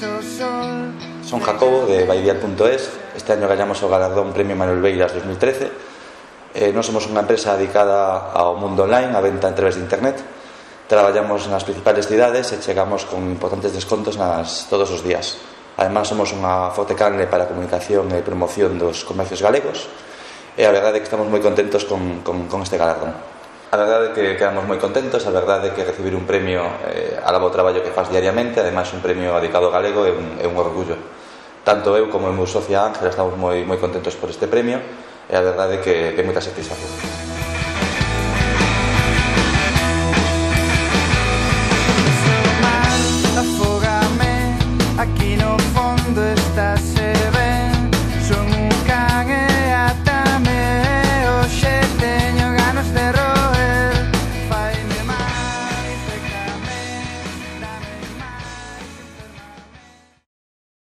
Son Jacobo de Baidial.es. Este año gañamos o galardón Premio Manuel Beiras 2013. Nós somos unha empresa dedicada ao mundo online, a venta a través de internet. Traballamos nas principales cidades e chegamos con importantes descontos todos os días. Ademais, somos unha forte canle para a comunicación e promoción dos comercios galegos, e a verdade é que estamos moi contentos con este galardón. A verdade é que quedamos moi contentos, a verdade é que recibir un premio alaba o traballo que faz diariamente, ademais un premio dedicado ao galego é un orgullo. Tanto eu como o meu socia Ángela estamos moi contentos por este premio, e a verdade é que é moita satisfacción.